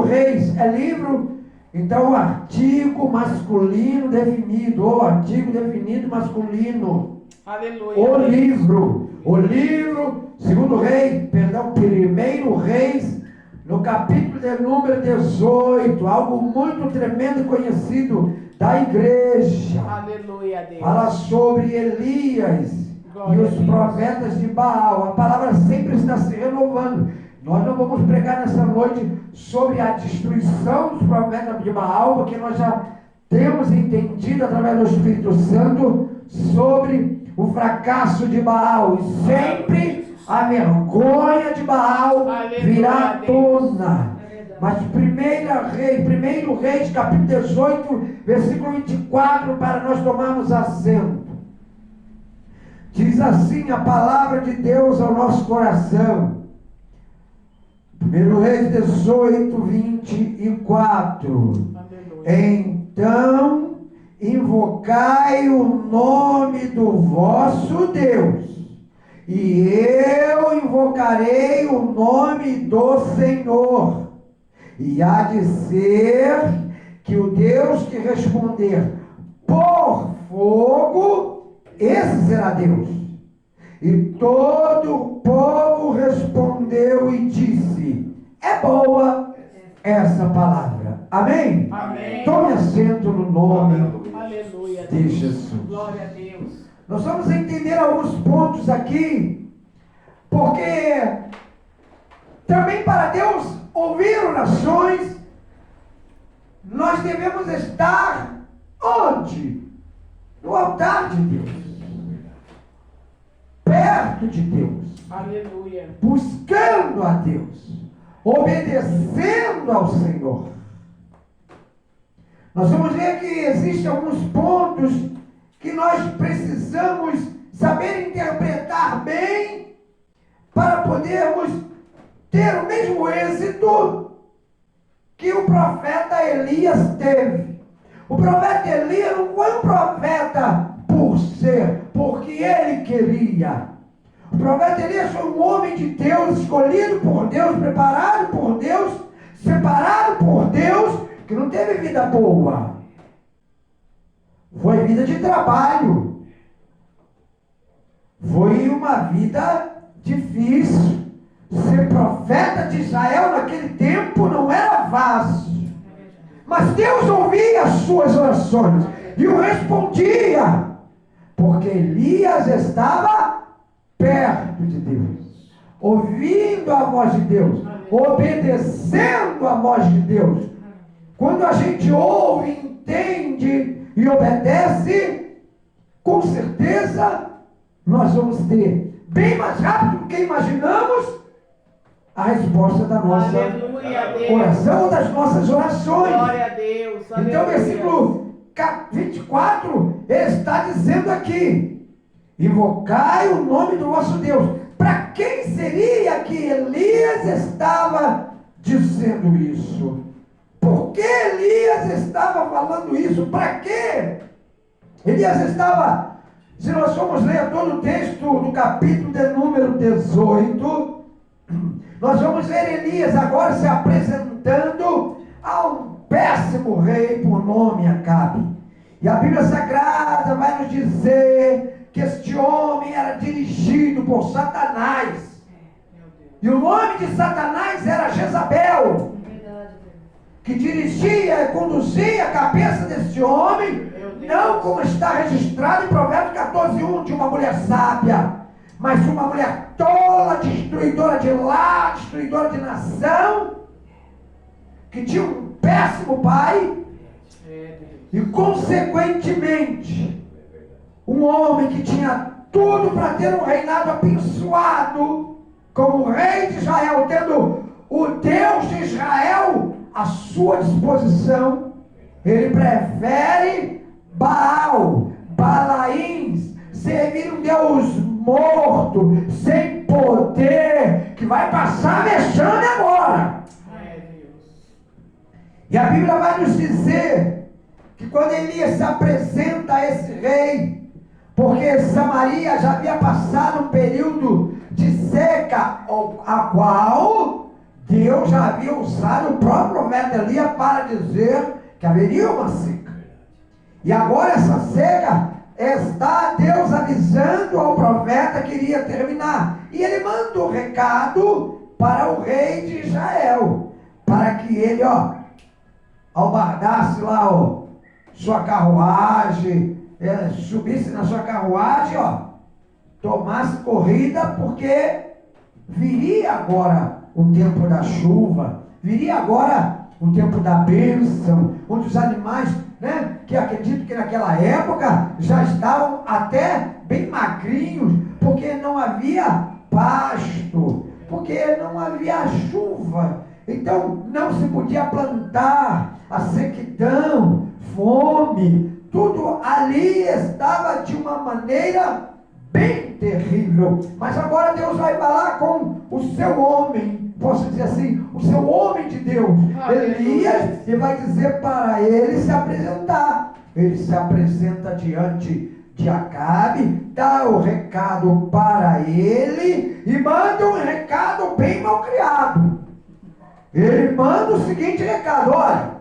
Reis é livro, então o artigo masculino definido, ou artigo definido masculino. Aleluia. O livro, 1 Reis, no capítulo de número 18, algo muito tremendo e conhecido da igreja. Aleluia, Deus. Fala sobre Elias e os profetas de Baal. A palavra sempre está se renovando. Nós não vamos pregar nessa noite sobre a destruição dos profetas de Baal, porque nós já temos entendido através do Espírito Santo sobre o fracasso de Baal. E sempre a vergonha de Baal virá à tona. Mas 1 Reis, capítulo 18, versículo 24, para nós tomarmos assento. Diz assim a palavra de Deus ao nosso coração. 1 Reis 18, 24. Então, invocai o nome do vosso Deus, e eu invocarei o nome do Senhor. E há de ser que o Deus que responder por fogo, esse será Deus. E todo o povo respondeu e disse: é boa essa palavra. Amém? Amém. Tome assento no nome Aleluia, de Jesus. Glória a Deus. Nós vamos entender alguns pontos aqui, porque também para Deus ouvir orações, nós devemos estar onde? No altar de Deus, perto de Deus, Aleluia. buscando a Deus, obedecendo ao Senhor. Nós vamos ver que existem alguns pontos que nós precisamos saber interpretar bem para podermos ter o mesmo êxito que o profeta Elias teve. O profeta Elias não foi um profeta por ser, porque ele queria. O profeta Elias foi um homem de Deus, escolhido por Deus, preparado por Deus, separado por Deus, que não teve vida boa. Foi vida de trabalho. Foi uma vida difícil. Ser profeta de Israel naquele tempo não era fácil. Mas Deus ouvia as suas orações e o respondia, porque Elias estava perto de Deus, ouvindo a voz de Deus, obedecendo a voz de Deus. Quando a gente ouve, entende e obedece, com certeza nós vamos ter, bem mais rápido do que imaginamos, a resposta da nossa oração, das nossas orações. Glória a Deus. Então, versículo 24, ele está dizendo aqui: invocai o nome do vosso Deus. Para quem seria que Elias estava dizendo isso? Por que Elias estava falando isso? Para quê? Elias estava, se nós formos ler todo o texto do capítulo de número 18, nós vamos ver Elias agora se apresentando a um péssimo rei por nome Acabe. E a Bíblia Sagrada vai nos dizer que este homem era dirigido por Satanás. E o nome de Satanás era Jezabel, que dirigia e conduzia a cabeça desse homem, não como está registrado em Provérbios 14:1, de uma mulher sábia, mas uma mulher tola, destruidora de lar, destruidora de nação, que tinha um péssimo pai, e consequentemente, um homem que tinha tudo para ter um reinado abençoado, como rei de Israel, tendo o Deus de Israel à sua disposição, ele prefere Baal, Balaíns, servir um Deus morto, sem poder, que vai passar vexame agora. E a Bíblia vai nos dizer que quando Elias se apresenta a esse rei, porque Samaria já havia passado um período de seca, a qual Deus já havia usado o próprio profeta Elias para dizer que haveria uma seca. E agora essa seca está Deus avisando ao profeta que iria terminar. E ele manda um recado para o rei de Israel, para que ele, albardasse lá, sua carruagem, subisse na sua carruagem, tomasse corrida, porque viria agora o tempo da chuva, viria agora o tempo da bênção, onde os animais, que acredito que naquela época já estavam até bem magrinhos, porque não havia pasto, porque não havia chuva, então não se podia plantar, a sequidão, fome, tudo ali estava de uma maneira bem terrível. Mas agora Deus vai falar com o seu homem, posso dizer assim, o seu homem de Deus, Elias, e vai dizer para ele se apresentar. Ele se apresenta diante de Acabe, dá o recado para ele e manda um recado bem mal criado. Ele manda o seguinte recado: olha,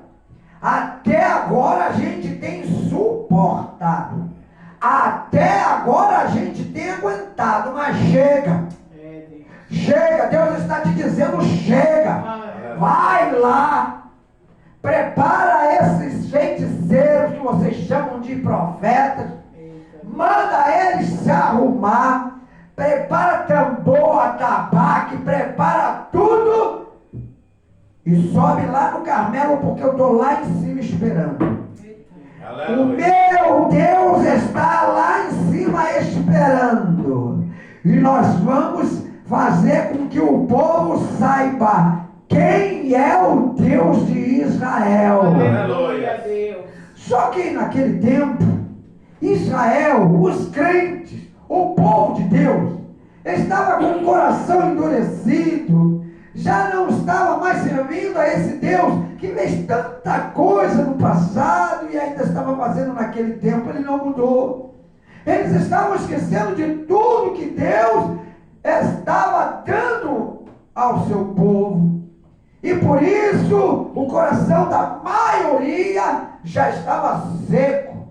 até agora a gente tem suportado, até agora a gente tem aguentado, mas chega. Chega, Deus está te dizendo chega. Vai lá, prepara esses feiticeiros que vocês chamam de profetas, manda eles se arrumar, prepara tambor, atabaque, prepara tudo e sobe lá no Carmelo, porque eu estou lá em cima esperando. O meu Deus está lá em cima esperando, e nós vamos fazer com que o povo saiba quem é o Deus de Israel. Aleluia, Deus. Só que naquele tempo, Israel, os crentes, o povo de Deus, estava com o coração endurecido, já não estava mais servindo a esse Deus que fez tanta coisa no passado e ainda estava fazendo naquele tempo. Ele não mudou. Eles estavam esquecendo de tudo que Deus estava dando ao seu povo. E por isso o coração da maioria já estava seco,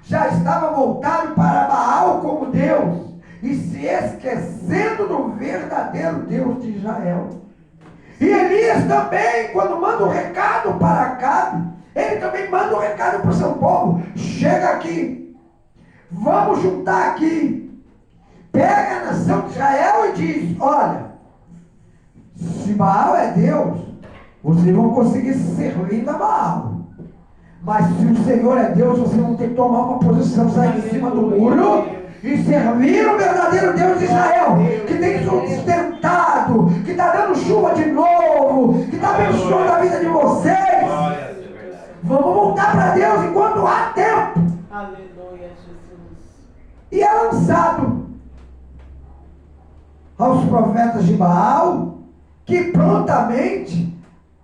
já estava voltado para Baal como Deus, e se esquecendo do verdadeiro Deus de Israel. E Elias também, quando manda um recado para Acabe, ele também manda um recado para o seu povo: chega aqui, vamos juntar aqui, pega a nação de Israel e diz: olha, se Baal é Deus, vocês vão conseguir servir a Baal. Mas se o Senhor é Deus, vocês vão ter que tomar uma posição, sair de cima do muro e servir o verdadeiro Deus de Israel, que tem sustentado, que está dando chuva de novo, que está abençoando a vida de vocês. Vamos voltar para Deus enquanto há tempo. Aleluia, Jesus. E é lançado aos profetas de Baal, que prontamente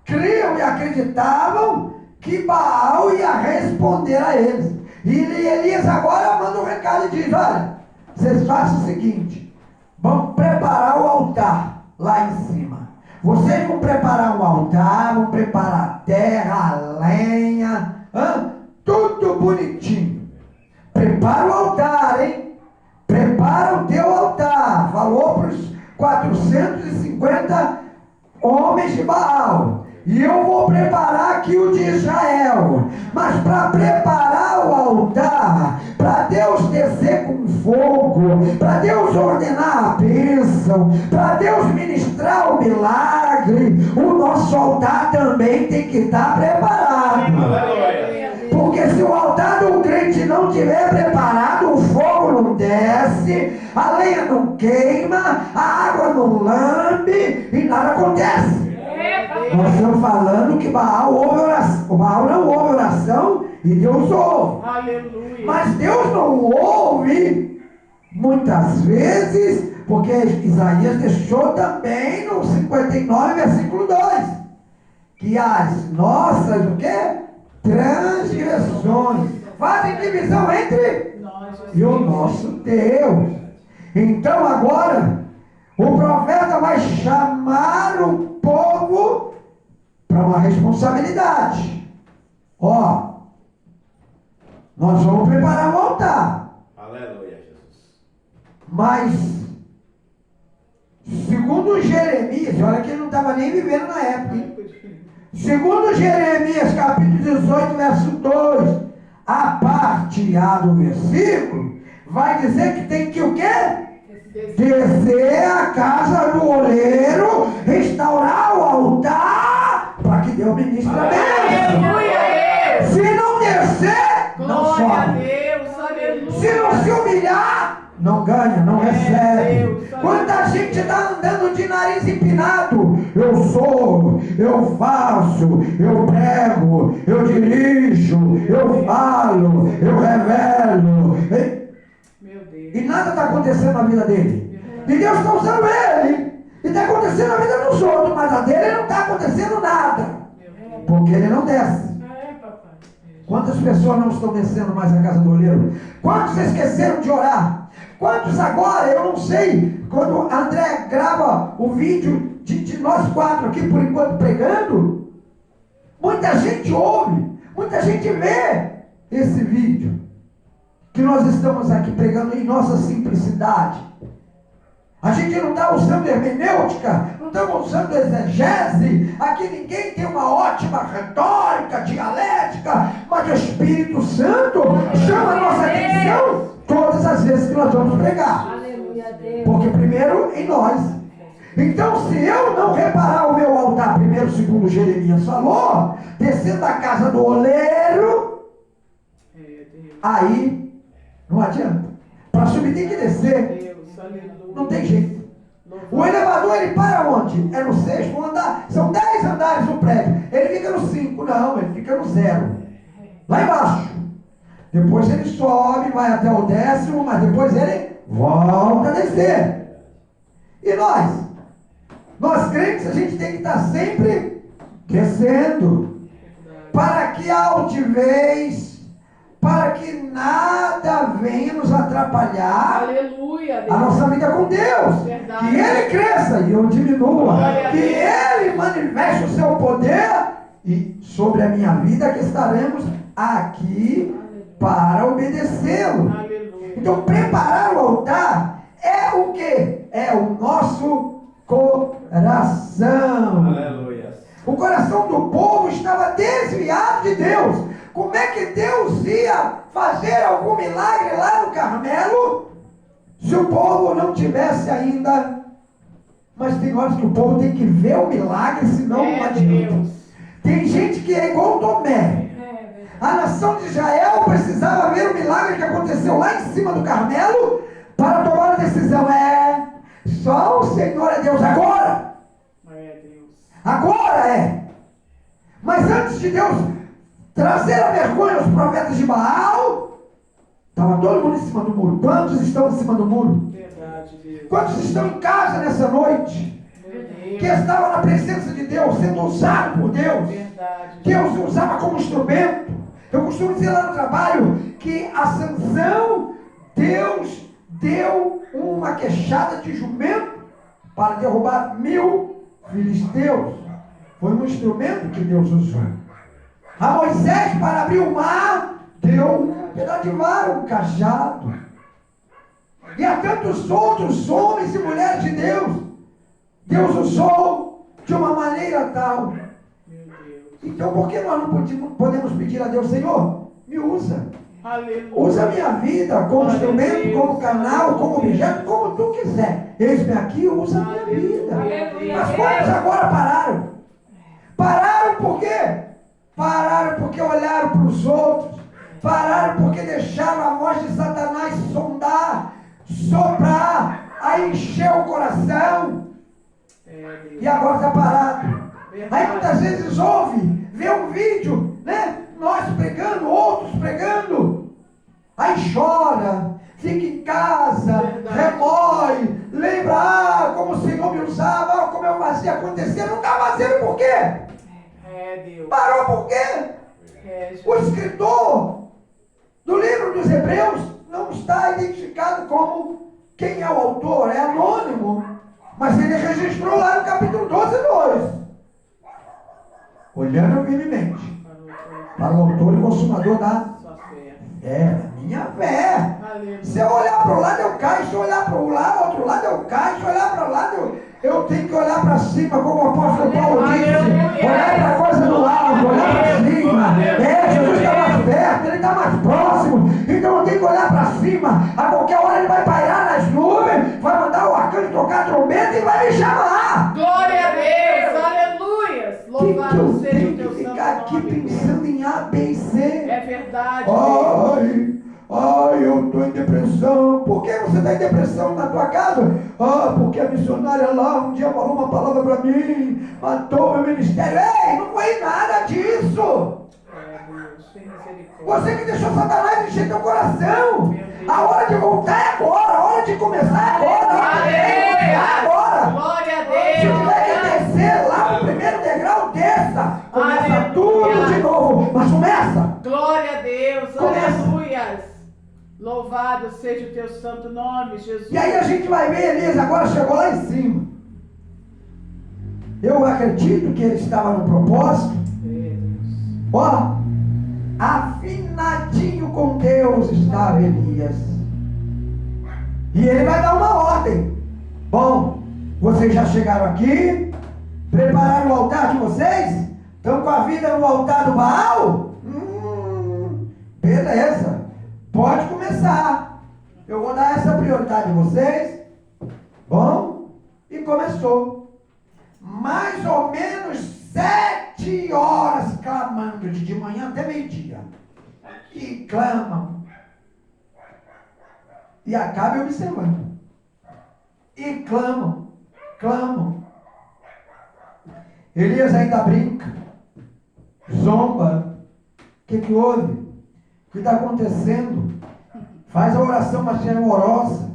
criam e acreditavam que Baal ia responder a eles. E Elias agora manda um recado e diz: olha, vocês façam o seguinte, vamos preparar o altar lá em cima. Vocês vão preparar um altar, vão preparar a terra, a lenha, tudo bonitinho. Prepara o altar, hein? Prepara o teu altar. Falou para os 450 homens de Baal. E eu vou preparar aqui o de Israel. Mas para preparar o altar, para Deus descer com fogo, para Deus ordenar a bênção, para Deus ministrar o milagre, o nosso altar também tem que estar preparado. Porque se o altar do crente não estiver preparado, o fogo não desce, a lenha não queima, a água não lambe e nada acontece. Nós estamos falando que Baal ouve oração. O Baal não ouve oração e Deus ouve. Aleluia. Mas Deus não ouve muitas vezes, porque Isaías deixou também no 59, versículo 2, que as nossas, o quê? Transgressões fazem divisão entre Nós, e o nosso Deus. Então agora o profeta vai chamar o povo para uma responsabilidade. Ó, nós vamos preparar o altar. Aleluia, Jesus. Mas, segundo Jeremias, olha que ele não estava nem vivendo na época, hein? Segundo Jeremias, capítulo 18, verso 2, a parte A do versículo, vai dizer que tem que o quê? Descer a casa do oleiro, restaurar o altar, para que Deus ministre a bênção. Aleluia! Se não descer, não Glória a sobe. Deus, aleluia! Se não se humilhar, não ganha, não recebe. Deus, Quanta gente está andando de nariz empinado. Eu sou, eu faço, eu prego, eu dirijo, eu falo, eu revelo. Meu Deus. E nada está acontecendo na vida dele. E Deus está usando ele. E está acontecendo na vida dos outros, mas a dele não está acontecendo nada. Porque ele não desce. Papai. Quantas pessoas não estão descendo mais a casa do oleiro? Quantos esqueceram de orar? Quantos agora, eu não sei, quando André grava o vídeo de nós quatro aqui por enquanto pregando, muita gente ouve, muita gente vê esse vídeo que nós estamos aqui pregando em nossa simplicidade. A gente não está usando hermenêutica, não estamos usando exegese, aqui ninguém tem uma ótima retórica, dialética, mas o Espírito Santo chama a nossa atenção todas as vezes que nós vamos pregar. Aleluia, Deus. Porque primeiro em nós. Então, se eu não reparar o meu altar, primeiro, segundo Jeremias falou, descendo da casa do oleiro, aí não adianta. Para subir tem que descer. Deus, aleluia. Não tem jeito. O elevador ele para onde? É no 6º andar. São 10 andares no prédio. Ele fica no 5, não, ele fica no 0. Lá embaixo. Depois ele sobe, vai até o 10º, mas depois ele volta a descer. E nós? Nós crentes, a gente tem que estar sempre descendo. Para que a altivez, para que nada venha nos atrapalhar Aleluia, a Deus. nossa vida com Deus. Verdade. Que Ele cresça e eu diminua. Glória a Que Deus. Ele manifeste o seu poder e sobre a minha vida que estaremos aqui para obedecê-lo. Aleluia. Então preparar o altar é o que? É o nosso coração. Aleluia. O coração do povo estava desviado de Deus. Como é que Deus ia fazer algum milagre lá no Carmelo se o povo não tivesse ainda? Mas tem horas que o povo tem que ver o milagre, senão não adianta. Deus. Tem gente que é igual Tomé. A nação de Israel precisava ver o milagre que aconteceu lá em cima do Carmelo para tomar a decisão. Só o Senhor é Deus agora. Deus. Agora é. Mas antes de Deus trazer a vergonha aos profetas de Baal, estava todo mundo em cima do muro. Quantos estão em cima do muro? Verdade, Deus. Quantos estão em casa nessa noite? Meu Deus. Que estavam na presença de Deus, sendo usados por Deus. Verdade. Deus usava como instrumento. Eu costumo dizer lá no trabalho que a Sansão, Deus deu uma queixada de jumento para derrubar 1000 filisteus. Foi um instrumento que Deus usou. A Moisés, para abrir o mar, deu um pedaço de vara, um cajado. E a tantos outros homens e mulheres de Deus, Deus usou de uma maneira tal. Meu Deus. Então, por que nós não podemos pedir a Deus, Senhor, me usa. Aleluia. Usa a minha vida como instrumento, como canal, como objeto, como tu quiser. Eis-me aqui, usa a minha vida. Mas quantos agora pararam? Pararam por quê? Pararam porque olharam para os outros. Pararam porque deixaram a voz de Satanás sondar, soprar, a encher o coração. Deus. E agora está parado. Aí muitas vezes ouve, vê um vídeo, né? Nós pregando, outros pregando. Aí chora, fica em casa, remói, lembra, como o Senhor me usava, como eu fazia acontecer. Não está fazendo por quê? Deus. Parou por quê? O escritor do livro dos Hebreus não está identificado como quem é o autor, é anônimo. Mas ele registrou lá no capítulo 12:2. Olhando firmemente para o autor e consumador da minha fé. Aleluia. Se eu olhar para o lado, eu caio. Se eu olhar para o outro lado, eu caio. Se eu olhar para o lado, eu tenho que olhar para cima, como o apóstolo Paulo disse. Olhar para a coisa do alto, olhar para cima. Jesus está mais perto, ele está mais próximo. Então eu tenho que olhar para cima. A qualquer hora ele vai pairar nas nuvens, vai mandar o arcanjo tocar a trombeta e vai me chamar. Glória a Deus, aleluia. Louvado Eu seja tenho o teu que santo ficar aqui nome. pensando em A, B e C. É verdade. Deus. Ai, eu estou em depressão. Por que você está em depressão na tua casa? Porque a missionária lá um dia falou uma palavra para mim, matou meu ministério. Ei, não foi nada disso. Deus, tem misericórdia. Você que deixou Satanás encher teu coração. Meu Deus. A hora de voltar é agora, a hora de começar é agora, a hora de recomeçar é agora. Glória a Se Deus. tiver que descer lá no primeiro degrau, desça. Começa Aleluia. tudo de novo, mas começa. Glória a Deus, Começa. aleluias. Louvado seja o teu santo nome, Jesus. E aí a gente vai ver, Elias agora chegou lá em cima. Eu acredito que ele estava no propósito. Ó, afinadinho com Deus estava Elias. E ele vai dar uma ordem. Bom, vocês já chegaram aqui? Prepararam o altar de vocês? Estão com a vida no altar do Baal? Beleza. Pode começar. Eu vou dar essa prioridade a vocês. Bom, e começou. Mais ou menos 7 horas clamando, de manhã até meio-dia. E clamam. E acaba observando. E clamam. Elias ainda brinca. Zomba. O que houve? O que está acontecendo? Faz a oração mais amorosa.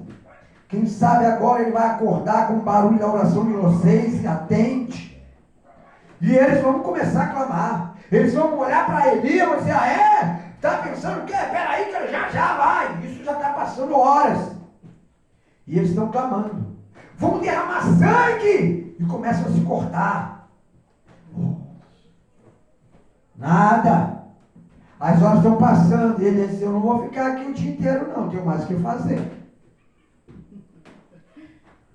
Quem sabe agora ele vai acordar com o barulho da oração de vocês e atende. E eles vão começar a clamar. Eles vão olhar para Elias e vão dizer, está pensando o quê? Peraí que ele já vai. Isso já está passando horas. E eles estão clamando. Vão derramar sangue. E começam a se cortar. Nada. As horas estão passando, e ele disse, eu não vou ficar aqui o dia inteiro não, tenho mais o que fazer.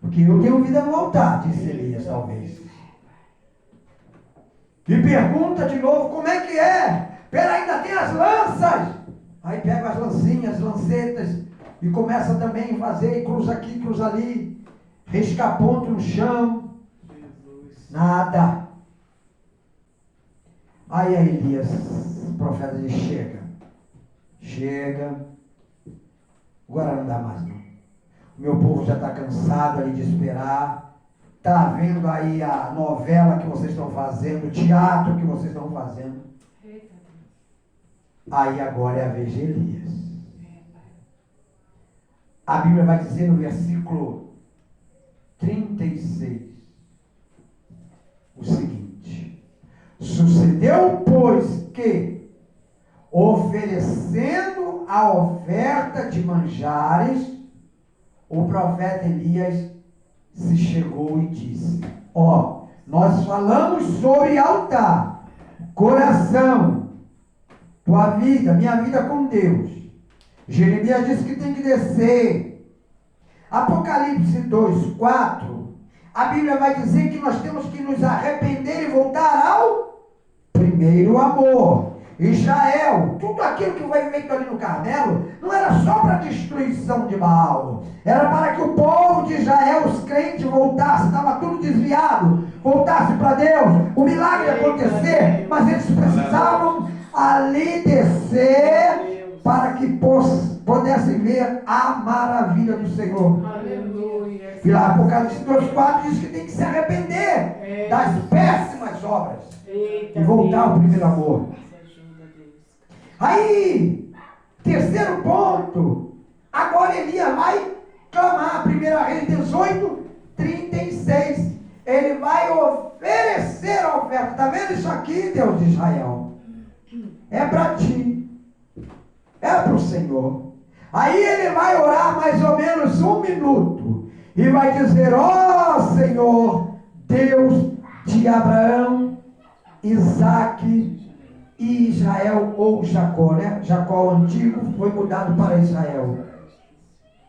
Porque eu tenho vida no altar, disse Elias, talvez. E pergunta de novo, como é que é? Pera, ainda tem as lanças. Aí pega as lancinhas, lancetas, e começa também a fazer, cruza aqui, cruza ali, risca ponto no chão. Nada. Aí Elias, o profeta diz, chega, agora não dá mais não. O meu povo já está cansado ali de esperar, está vendo aí a novela que vocês estão fazendo, o teatro que vocês estão fazendo. Aí agora é a vez de Elias. A Bíblia vai dizer no versículo 36 o seguinte: sucedeu, pois, que, oferecendo a oferta de manjares, o profeta Elias se chegou e disse, nós falamos sobre altar, coração, tua vida, minha vida com Deus. Jeremias disse que tem que descer. Apocalipse 2:4, a Bíblia vai dizer que nós temos que nos arrepender e voltar ao primeiro amor. Israel, tudo aquilo que foi feito ali no Carmelo, não era só para a destruição de Baal, era para que o povo de Israel, os crentes, voltassem, estava tudo desviado, voltasse para Deus, o milagre ia acontecer, mas eles precisavam ali descer para que pudessem ver a maravilha do Senhor. Aleluia. E lá Apocalipse 2:4 diz que tem que se arrepender das péssimas obras e voltar ao primeiro amor. Aí, terceiro ponto, agora Elias vai clamar, 1 Reis 18:36, ele vai oferecer a oferta. Está vendo isso aqui, Deus de Israel? É para ti, é para o Senhor. Aí ele vai orar mais ou menos 1 minuto, e vai dizer: ó Senhor, Deus de Abraão, Isaque e Israel, ou Jacó, né? Jacó antigo foi mudado para Israel.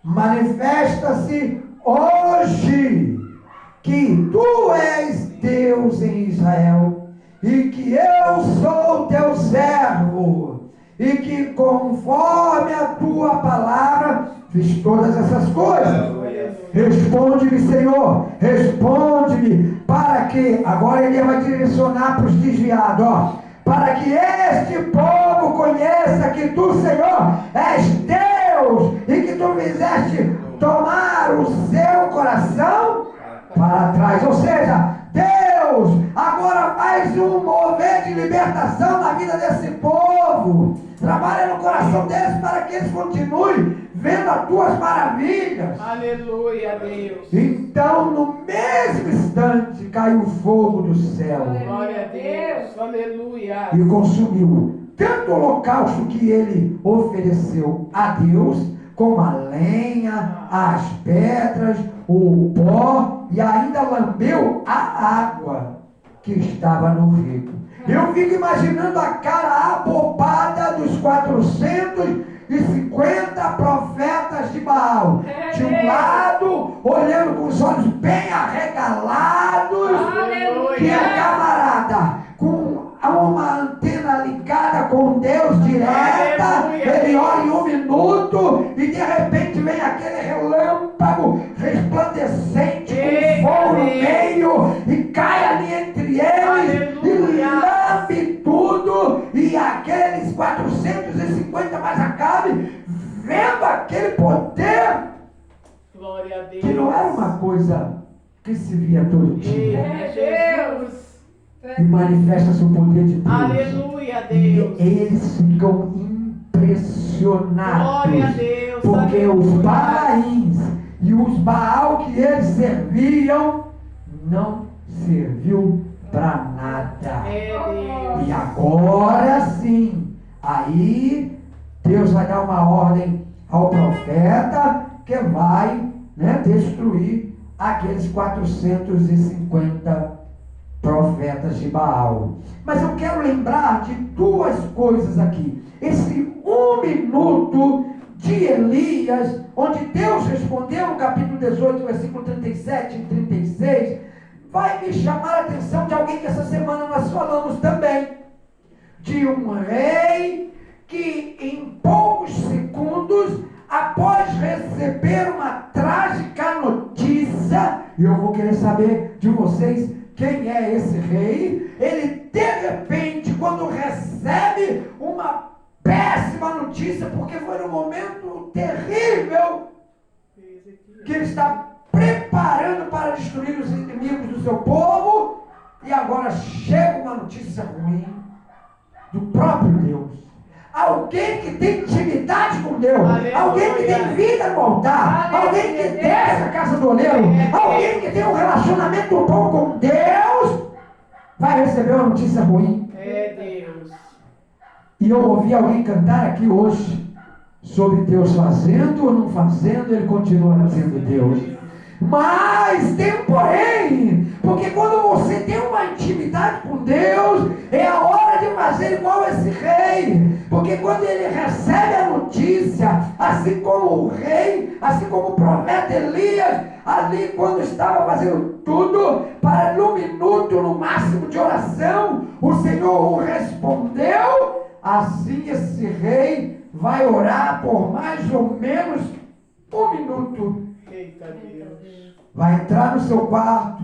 Manifesta-se hoje que tu és Deus em Israel e que eu sou teu servo e que conforme a tua palavra fiz todas essas coisas. Responde-me, Senhor, responde-me, para que, agora ele vai direcionar para os desviados, ó, para que este povo conheça que tu, Senhor, és Deus e que tu fizeste tomar o seu coração para trás. Ou seja, Deus agora faz um mover de libertação na vida desse povo. Trabalha no coração deles para que eles continuem vendo as tuas maravilhas. Aleluia, Deus. Então, no mesmo instante, caiu fogo do céu. Glória a Deus. Aleluia. E consumiu tanto o holocausto que ele ofereceu a Deus, como a lenha, as pedras, o pó, e ainda lambeu a água que estava no rio. Eu fico imaginando a cara abobada dos 450 profetas de Baal. De um lado, olhando com os olhos bem arregalados, que o camarada, com uma antena ligada com Deus direta, ele olha em 1 minuto e de repente vem aquele relâmpago resplandecente com fogo no meio e cai ali entre eles e lambe tudo, e aqueles 450 mais Acabe, vendo aquele poder, glória a Deus, que não era uma coisa que se via todo dia. Deus. E manifesta-se o poder de Deus. Aleluia, Deus. E eles ficam impressionados. Glória a Deus. Porque aleluia. os Balaíns e os Baal que eles serviam não serviu para nada. Deus. E agora sim, aí Deus vai dar uma ordem ao profeta que vai, né, destruir aqueles 450 profetas de Baal. Mas eu quero lembrar de duas coisas aqui. Esse 1 minuto de Elias, onde Deus respondeu no capítulo 18, versículo 37 e 36, vai me chamar a atenção de alguém que essa semana nós falamos também. De um rei que em poucos segundos, após receber uma trágica notícia, e eu vou querer saber de vocês quem é esse rei, ele de repente, quando recebe uma péssima notícia, porque foi um momento terrível, que ele está preparando para destruir os inimigos do seu povo, e agora chega uma notícia ruim do próprio Deus. Alguém que tem intimidade com Deus, aleluia, alguém que tem vida no altar, aleluia, alguém que desce a casa do oleiro, alguém que tem um relacionamento bom com Deus, vai receber uma notícia ruim. Deus. E eu ouvi alguém cantar aqui hoje sobre Deus fazendo ou não fazendo, ele continua sendo Deus. Mas tem um porém, porque quando você tem uma intimidade com Deus, é a hora de fazer igual esse rei, porque quando ele recebe a notícia, assim como o rei, assim como o profeta Elias, ali quando estava fazendo tudo, para no minuto, no máximo de oração, o Senhor o respondeu, assim esse rei vai orar por mais ou menos 1 minuto. Eita Deus. Vai entrar no seu quarto,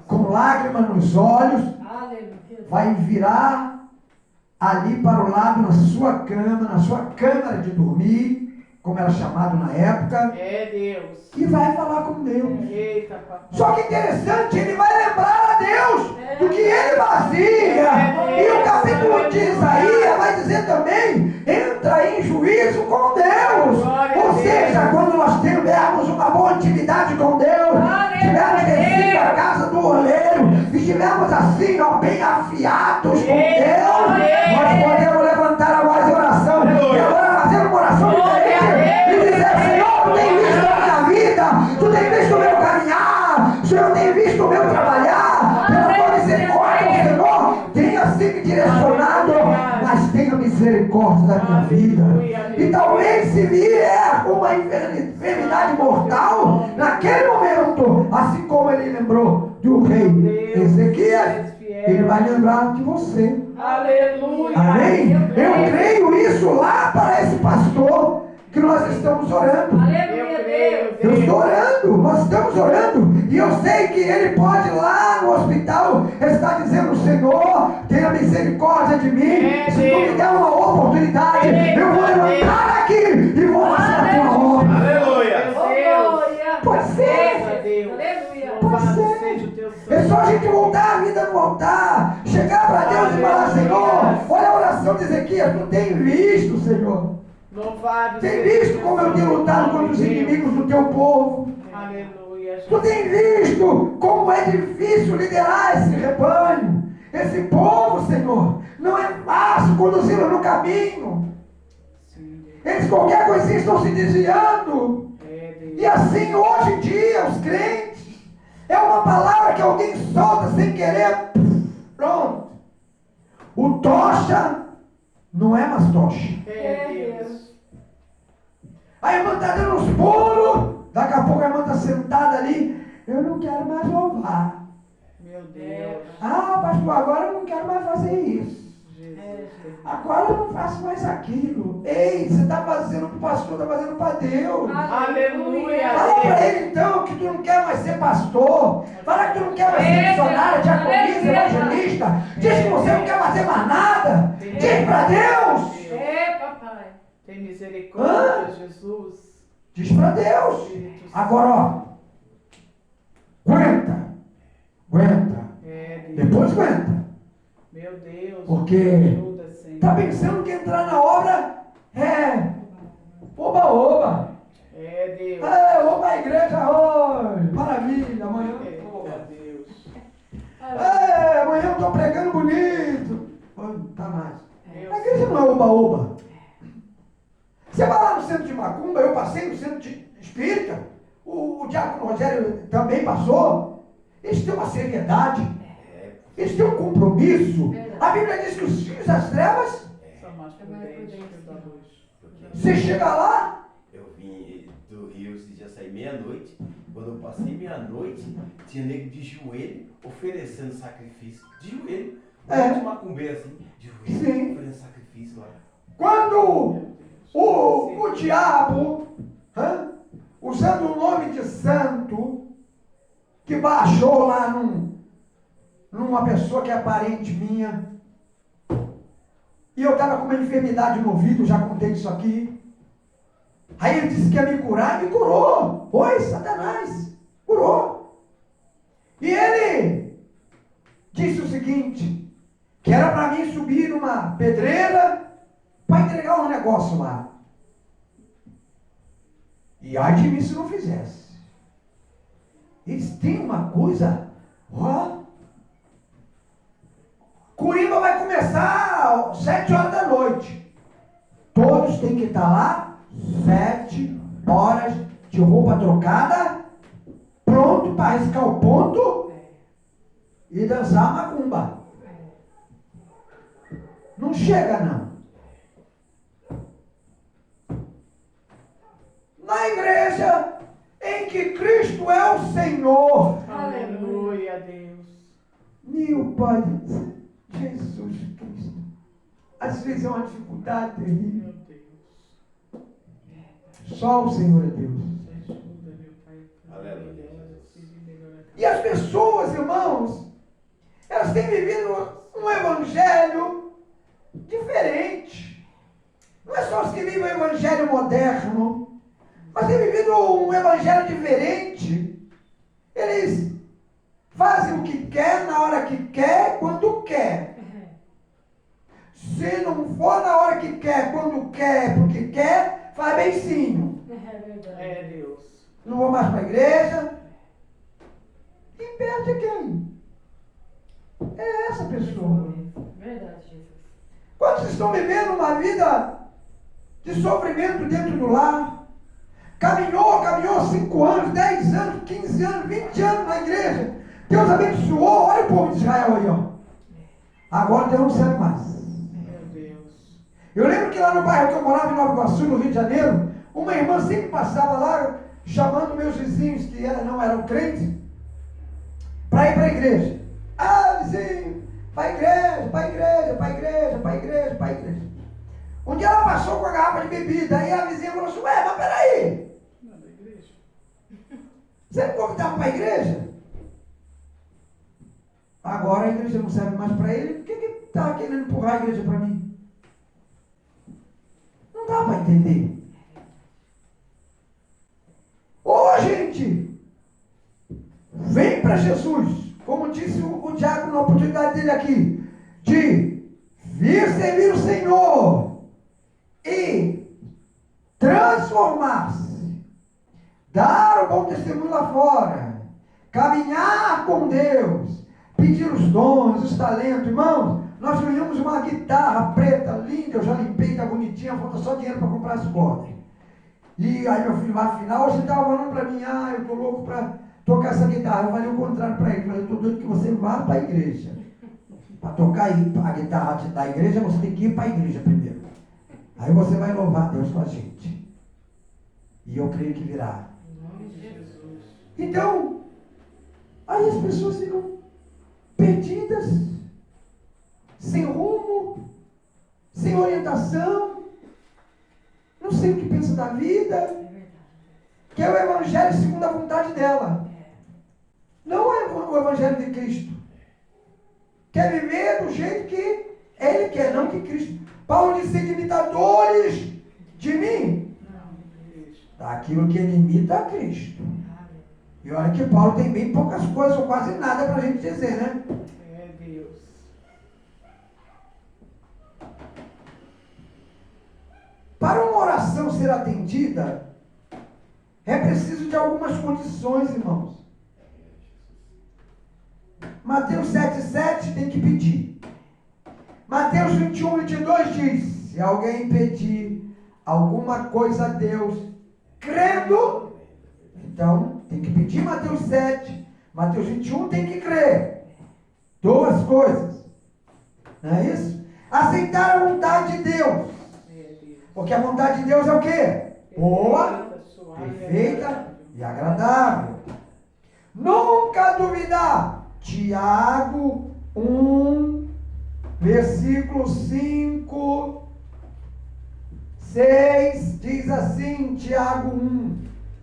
com lágrimas nos olhos, vai virar ali para o lado na sua cama, na sua câmara de dormir, como era chamado na época, Deus. e vai falar com Deus. Eita, papai. Só que interessante, ele vai lembrar a Deus do que ele fazia. E o capítulo de Isaías vai dizer também, entra em juízo com Deus. Ou seja, quando nós tivermos uma boa intimidade com Deus, tivermos descido a casa do oleiro, e estivermos assim, ó, bem afiados com Deus, nós podemos levantar a voz de oração. E agora fazer uma oração diferente e dizer: Senhor, tu tem visto a minha vida, tu tem visto o meu Senhor tem visto o meu trabalhar, pela tua misericórdia, Senhor, tenha assim me direcionado, mas tenha misericórdia da minha vida. E talvez se vier uma enfermidade mortal, naquele momento, assim como ele lembrou do rei Ezequias, ele vai lembrar de você. Aleluia. Amém? Eu creio isso lá para esse pastor que nós estamos orando. Aleluia, Deus. Eu estou orando, nós estamos orando, e eu sei que ele pode ir lá no hospital estar dizendo: Senhor, tenha misericórdia de mim, se tu me der uma oportunidade, eu vou levantar aqui e vou fazer a tua obra. Aleluia. Pode ser. Pode ser. É só a gente voltar a vida no altar, chegar para Deus e falar: Senhor, olha a oração de Ezequias, tu tem visto, Senhor. Louvado Tem visto como eu tenho lutado contra os inimigos do teu povo. Aleluia. Tu tem visto como é difícil liderar esse rebanho, esse povo, Senhor. Não é fácil conduzi-los no caminho. Eles qualquer coisinha estão se desviando. E assim hoje em dia os crentes, é uma palavra que alguém solta sem querer, pronto. O tocha não é mais tocha. Deus. A irmã está dando uns pulos, daqui a pouco a irmã está sentada ali: eu não quero mais louvar. Meu Deus. Ah, pastor, agora eu não quero mais fazer isso. Jesus. Agora eu não faço mais aquilo. Ei, você está fazendo para o pastor, está fazendo para Deus. Aleluia. Fala para ele então que tu não quer mais ser pastor. Fala que tu não quer mais ser missionário, diaconisa, evangelista. Diz que você não quer fazer mais nada. Diz para Deus. Tem misericórdia, Jesus. Diz para Deus. Agora, ó, aguenta. Depois aguenta. Meu Deus. Porque ajuda, Senhor. tá pensando que entrar na obra é oba-oba. Deus. Vou para a igreja hoje. Maravilha, amanhã. Deus. Amanhã eu estou pregando bonito. Não tá mais. A igreja não é oba-oba. Você vai lá no centro de Macumba, eu passei no centro de espírita, o diácono Rogério também passou. Eles têm uma seriedade, eles têm um compromisso. A Bíblia diz que os filhos das trevas, São mais prudentes que os da luz. você chega lá, Eu vim do Rio, já saí meia-noite. Quando eu passei meia-noite, tinha nego de joelho oferecendo sacrifício. De joelho. De macumbeira assim, de joelho, Sim. oferecendo sacrifício lá. quando o diabo, usando o nome de santo, que baixou lá numa pessoa que é parente minha, e eu estava com uma enfermidade no ouvido, já contei isso aqui. Aí ele disse que ia me curar, e me curou. Oi, Satanás, curou. E ele disse o seguinte, que era para mim subir numa pedreira para entregar um negócio lá. E ai de mim se não fizesse. Eles têm uma coisa, Curiba vai começar às 7 horas da noite. Todos têm que estar lá 7 horas de roupa trocada, pronto para arriscar o ponto e dançar a macumba. Não chega não. Na igreja em que Cristo é o Senhor, Aleluia, Deus. meu Pai, Jesus Cristo, às vezes é uma dificuldade terrível. Meu Deus. Só o Senhor é Deus. Ajuda, meu Pai. Aleluia. E as pessoas, irmãos, elas têm vivido um evangelho diferente. Não é só os que vivem o evangelho moderno, mas têm vivido um evangelho diferente. Eles fazem o que quer, na hora que quer, quando quer. Se não for na hora que quer, quando quer, porque quer, faz beicinho. É Deus. Não vou mais para a igreja. E perde quem? É essa pessoa. Verdade, Jesus. Quantos estão vivendo uma vida de sofrimento dentro do lar? caminhou 5 anos, 10 anos, 15 anos, 20 anos na igreja. Deus abençoou, olha o povo de Israel aí, ó. Agora Deus não serve mais. Meu Deus. Eu lembro que lá no bairro que eu morava, em Nova Iguaçu, no Rio de Janeiro, uma irmã sempre passava lá, chamando meus vizinhos, que não eram crentes, para ir para a igreja. Ah, vizinho, para a igreja, para a igreja, para a igreja, para a igreja, para a igreja. Um dia ela passou com a garrafa de bebida, aí a vizinha falou assim, ué, mas peraí, Não, da igreja. você me convidava para a igreja? Agora a igreja não serve mais para ele, por que está querendo empurrar a igreja para mim? Não dá para entender. Ô gente, vem para Jesus, como disse o diácono na oportunidade dele aqui, de vir servir o Senhor e transformar-se, dar o bom testemunho lá fora, caminhar com Deus, pedir os dons, os talentos. Irmãos, nós ganhamos uma guitarra preta, linda, eu já limpei, tá bonitinha, falta só dinheiro para comprar as cordas. E aí meu filho vai afinar, hoje ele estava falando para mim, eu tô louco para tocar essa guitarra. Eu falei o contrário para ele, eu falei, eu tô doido que você vá para a igreja. Para tocar aí a guitarra da igreja, você tem que ir para a igreja primeiro. Aí você vai louvar Deus com a gente. E eu creio que virá. Em nome de Jesus. Então, aí as pessoas ficam perdidas, sem rumo, sem orientação, não sei o que pensa da vida, que é o evangelho segundo a vontade dela. Não é o evangelho de Cristo. Quer viver do jeito que ele quer, não que Cristo. Paulo disse, ser imitadores de mim. Daquilo que ele imita a Cristo. E olha que Paulo tem bem poucas coisas, ou quase nada para a gente dizer, né? É Deus. Para uma oração ser atendida, é preciso de algumas condições, irmãos. Mateus 7,7 tem que pedir. Mateus 21:22 diz, se alguém pedir alguma coisa a Deus, crendo, então tem que pedir Mateus 7, Mateus 21 tem que crer. Duas coisas. Não é isso? Aceitar a vontade de Deus. Porque a vontade de Deus é o quê? Boa, perfeita e agradável. Nunca duvidar. Tiago 1, versículo 5, 6, diz assim, Tiago 1,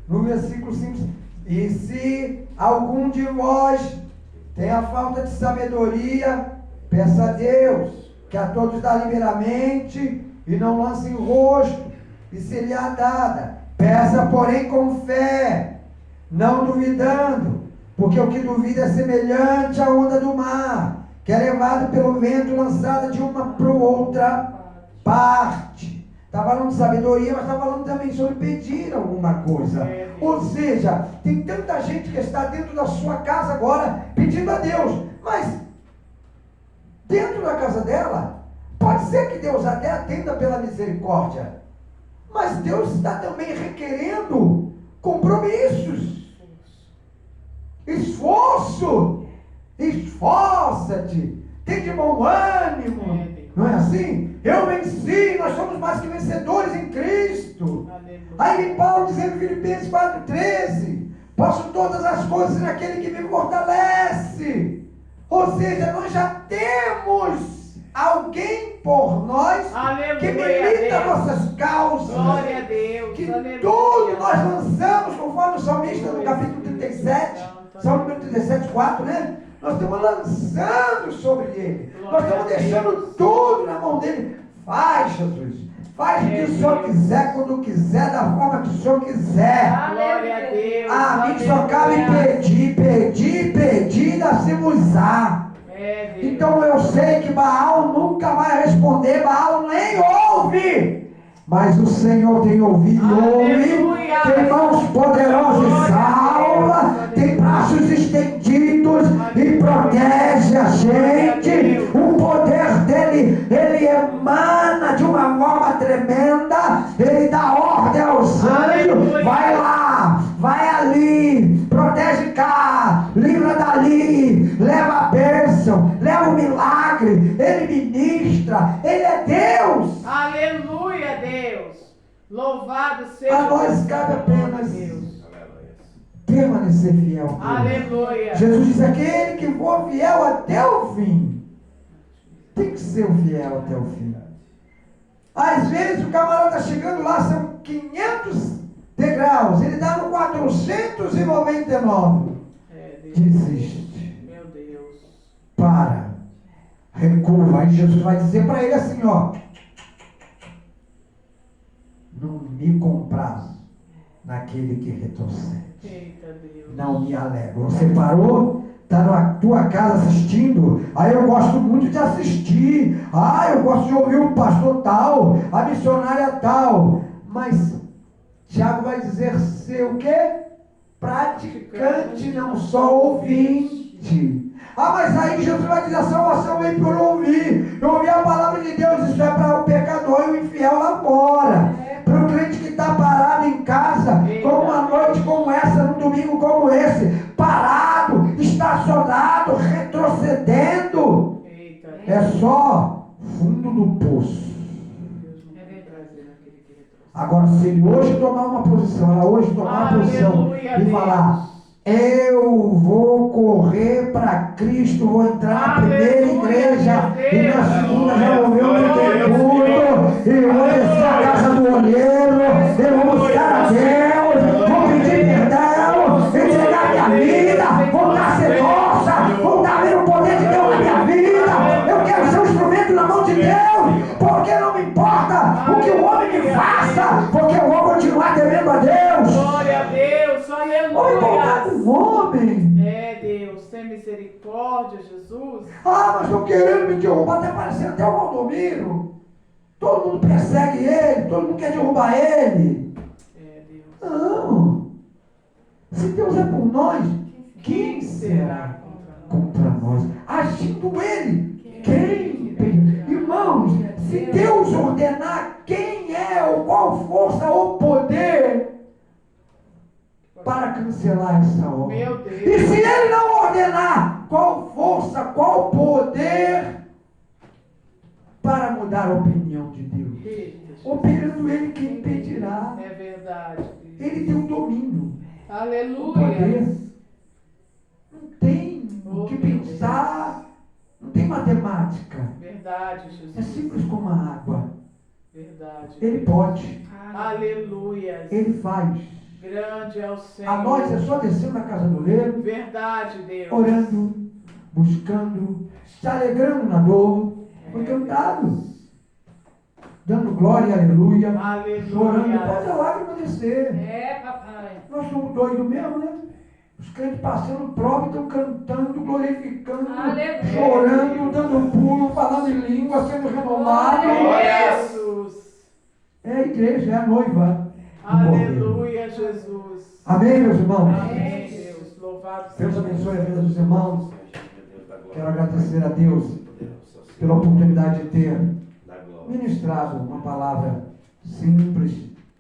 no versículo 5, e se algum de vós tem a falta de sabedoria, peça a Deus, que a todos dá liberamente, e não lance em rosto, e se lhe há dada. Peça, porém, com fé, não duvidando, porque o que duvida é semelhante à onda do mar, que é levado pelo vento, lançada de uma para outra parte. Está falando de sabedoria, mas está falando também sobre pedir alguma coisa. Ou seja, tem tanta gente que está dentro da sua casa agora pedindo a Deus, mas dentro da casa dela, pode ser que Deus até atenda pela misericórdia, mas Deus está também requerendo compromissos. Esforço, esforça-te, tem de bom ânimo, não é assim? Eu venci, nós somos mais que vencedores em Cristo. Aí Paulo dizendo em Filipenses 4,13, posso todas as coisas naquele que me fortalece. Ou seja, nós já temos alguém por nós, aleluia, que milita nossas causas. Glória a Deus. Que Aleluia. tudo nós lançamos, conforme o salmista no capítulo 37, Salmo número 37, 4, né? Nós estamos lançando sobre ele. Nós estamos deixando tudo na mão dele. Faz, Jesus. Faz o que o Senhor quiser, quando quiser, da forma que o Senhor quiser. Glória a Deus. A mim só cabe pedir, dá-se-vos-á. Então eu sei que Baal nunca vai responder, Baal nem ouve. Mas o Senhor tem ouvido e ouve, tem mãos poderosas e salva, tem braços estendidos e protege a gente. O poder dele, ele emana de uma forma tremenda, ele dá ordem aos anjos, vai ali, protege cá, livra dali, leva a bênção, leva o milagre, Ele ministra, Ele é Deus. Aleluia, Deus. Louvado seja A nós o cabe santo nome apenas de Deus. permanecer fiel a Deus. Aleluia. Jesus disse: aquele que for fiel até o fim, tem que ser o fiel até o fim. Às vezes o camarada está chegando lá, são 500 degraus, ele está no 499. Deus. Desiste. Meu Deus. Para. Recua. Aí Jesus vai dizer para ele assim, ó: não me compraz naquele que retrocede. Eita Deus. Não me alegro. Você parou? Está na tua casa assistindo? Aí eu gosto muito de assistir. Eu gosto de ouvir o pastor tal, a missionária tal. Mas Tiago vai dizer ser o quê? Praticante, não só ouvinte. Mas aí Jesus vai dizer: a salvação vem por ouvir. Eu ouvi a palavra de Deus. Isso é para o pecador e o infiel lá fora. Para o crente que está parado em casa, como uma noite como essa, num domingo como esse, parado, estacionado, retrocedendo. Eita. É só fundo do poço. Deus não vai trazer naquele que retrocede. Agora, se ele hoje tomar uma posição, ela hoje tomar uma posição Aleluia, e Deus. falar: eu vou correr para Cristo, vou entrar na primeira Aleluia, igreja Deus. e na segunda já vou ver o Glória a meu Deus. culto, e vou descer a casa do olheiro, eu vou buscar a Deus, vou pedir perdão, entregar minha vida, vou dar nossa, vou dar ver o poder de Deus na minha vida. Eu quero ser um instrumento na mão de Deus, porque não me importa o que o homem me faça, porque eu vou continuar temendo a Deus. Glória a Deus. Vou importar Aleluia. com o homem. Deus, tem misericórdia, Jesus. Mas estão querendo me derrubar, até parecendo até o Valdomiro. Todo mundo persegue ele, todo mundo quer derrubar ele. Deus. Não. Se Deus é por nós, quem será contra nós? Agindo ele, quem? Irmãos, se Deus ordenar, quem é ou qual força ou poder para cancelar essa obra? Meu Deus. E se ele não ordenar, qual força, qual poder para mudar a opinião de Deus? Operando ele, quem impedirá? É verdade. Ele tem o domínio, o Aleluia. poder. Não tem o que pensar, não tem matemática. Verdade, É Jesus. simples como a água. Verdade. Ele pode, Aleluia. ele faz. Grande é o Senhor. A nós é só descer na casa do oleiro, Verdade, Deus. orando, buscando, se alegrando na dor, foi cantado, dando glória e aleluia, chorando, pode a lágrima descer. papai. Nós somos doidos mesmo, né? Os crentes passando prova, estão cantando, glorificando, Aleluia. chorando, dando pulo, falando em língua, sendo renovado. Jesus. É a igreja, é a noiva. Aleluia, Jesus. Amém, meus irmãos? Amém, Deus. Louvado Deus seja abençoe a vida dos irmãos. Quero Quero agradecer a Deus pela oportunidade de ter da glória. ministrado uma palavra simples,